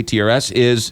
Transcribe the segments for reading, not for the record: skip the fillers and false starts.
TRS is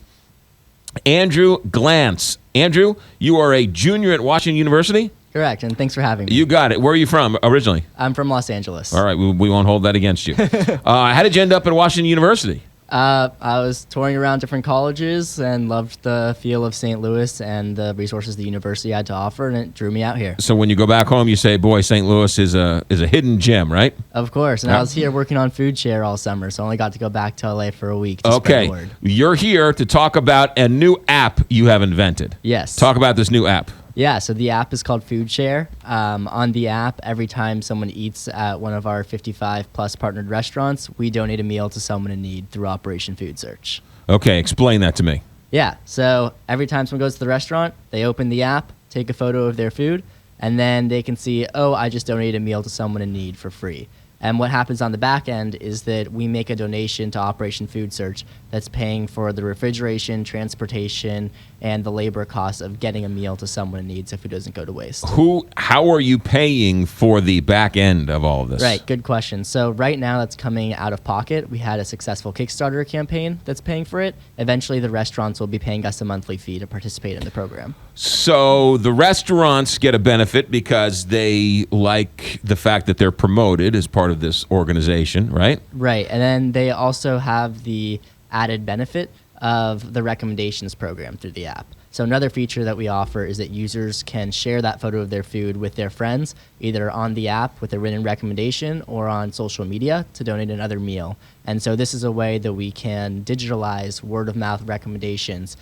Andrew Glantz. Andrew, you are a junior at Washington University? Correct, and thanks for having me. You got it. Where are you from originally? I'm from Los Angeles. All right, we won't hold that against you. How did you end up at Washington University? I was touring around different colleges and loved the feel of St. Louis and the resources the university had to offer, and it drew me out here. So when you go back home, you say, boy, St. Louis is a hidden gem, right? Of course, and I was here working on FoodShare all summer, so I only got to go back to LA for a week to spread the word. You're here to talk about a new app you have invented. Yes. Talk about this new app. Yeah, so the app is called FoodShare. On the app, every time someone eats at one of our 55-plus partnered restaurants, we donate a meal to someone in need through Operation Food Search. Okay, explain that to me. Yeah, so every time someone goes to the restaurant, they open the app, take a photo of their food, and then they can see, oh, I just donated a meal to someone in need for free. And what happens on the back end is that we make a donation to Operation Food Search that's paying for the refrigeration, transportation, and the labor costs of getting a meal to someone in need so food doesn't go to waste. How are you paying for the back end of all of this? Right, good question. So right now that's coming out of pocket. We had a successful Kickstarter campaign that's paying for it. Eventually the restaurants will be paying us a monthly fee to participate in the program. So the restaurants get a benefit because they like the fact that they're promoted as part of this organization, right? Right, and then they also have the added benefit of the recommendations program through the app. So another feature that we offer is that users can share that photo of their food with their friends, either on the app with a written recommendation or on social media to donate another meal. And so this is a way that we can digitalize word-of-mouth recommendations,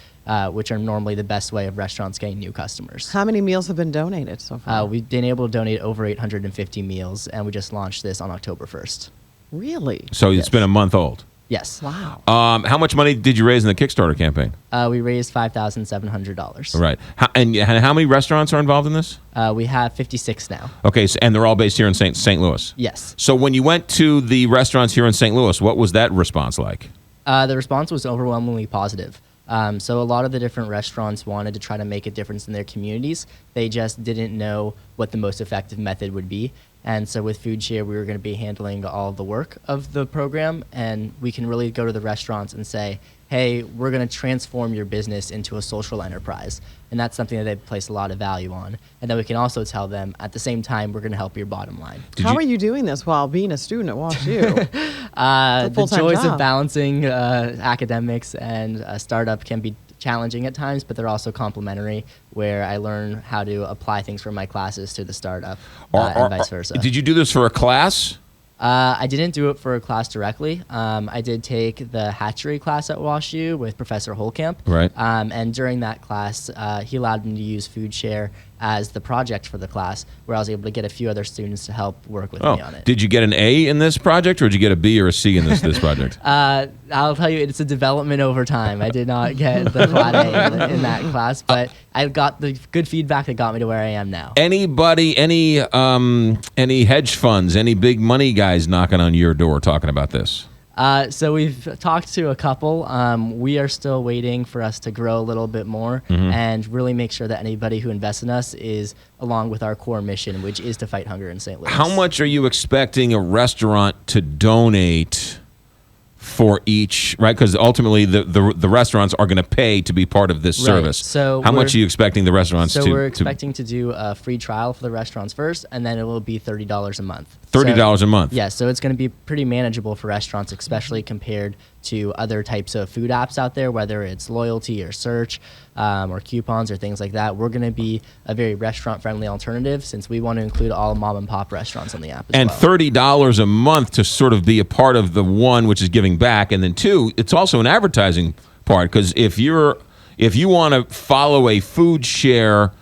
which are normally the best way of restaurants getting new customers. How many meals have been donated so far? We've been able to donate over 850 meals, and we just launched this on October 1st. Really? So it's been a month old. Yes. Wow. How much money did you raise in the Kickstarter campaign? We raised $5,700. Right. And how many restaurants are involved in this? We have 56 now. Okay, and they're all based here in St. Louis? Yes. So when you went to the restaurants here in St. Louis, what was that response like? The response was overwhelmingly positive. So a lot of the different restaurants wanted to try to make a difference in their communities. They just didn't know what the most effective method would be. And so with FoodShare, we were going to be handling all the work of the program, and we can really go to the restaurants and say, hey, we're going to transform your business into a social enterprise. And that's something that they place a lot of value on. And then we can also tell them, at the same time, we're going to help your bottom line. How are you doing this while being a student at WashU? The joys of balancing academics and a startup can be challenging at times, but they're also complementary, where I learn how to apply things from my classes to the startup and vice versa. Did you do this for a class? I didn't do it for a class directly. I did take the hatchery class at WashU with Professor Holkamp. Right. And during that class, he allowed me to use FoodShare as the project for the class, where I was able to get a few other students to help work with me on it. Did you get an A in this project, or did you get a B or a C in this project? I'll tell you, it's a development over time. I did not get the flat A in that class, but I got the good feedback that got me to where I am now. Anybody, any hedge funds, any big money guys knocking on your door talking about this? So we've talked to a couple. We are still waiting for us to grow a little bit more and really make sure that anybody who invests in us is along with our core mission, which is to fight hunger in St. Louis. How much are you expecting a restaurant to donate for each, right? Because ultimately the restaurants are going to pay to be part of this service. So how much are you expecting the restaurants to? So we're expecting to do a free trial for the restaurants first, and then it will be $30 a month. $30 a month? Yeah, so it's going to be pretty manageable for restaurants, especially compared to other types of food apps out there, whether it's loyalty or search or coupons or things like that. We're going to be a very restaurant-friendly alternative since we want to include all mom-and-pop restaurants on the app as well. And $30 a month to sort of be a part of the one, which is giving back, and then two, it's also an advertising part, because if you want to follow a FoodShare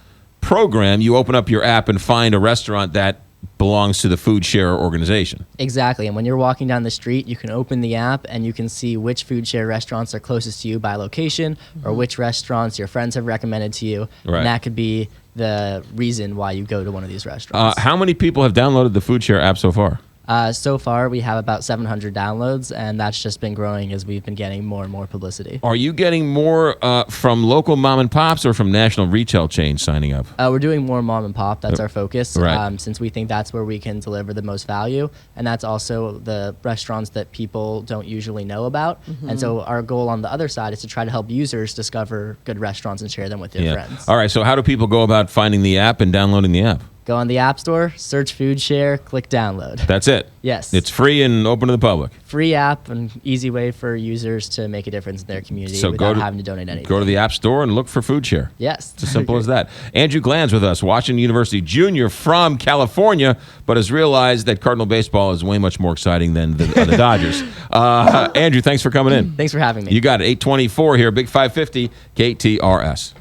program, you open up your app and find a restaurant that belongs to the FoodShare organization. Exactly, and when you're walking down the street, you can open the app and you can see which FoodShare restaurants are closest to you by location or which restaurants your friends have recommended to you. Right. And that could be the reason why you go to one of these restaurants. How many people have downloaded the FoodShare app so far? So far, we have about 700 downloads, and that's just been growing as we've been getting more and more publicity. Are you getting more from local mom and pops or from national retail chains signing up? We're doing more mom and pop. That's our focus, Right. since we think that's where we can deliver the most value, and that's also the restaurants that people don't usually know about. And so our goal on the other side is to try to help users discover good restaurants and share them with their friends. All right. So how do people go about finding the app and downloading the app? Go on the App Store, search FoodShare, click download. That's it. Yes. It's free and open to the public. Free app and easy way for users to make a difference in their community So without having to donate anything. Go to the App Store and look for FoodShare. Yes. It's as simple as that. Andrew Glanz with us, Washington University junior from California, but has realized that Cardinal baseball is way much more exciting than the Dodgers. Andrew, thanks for coming in. Thanks for having me. You got it. 824 here, Big 550, KTRS.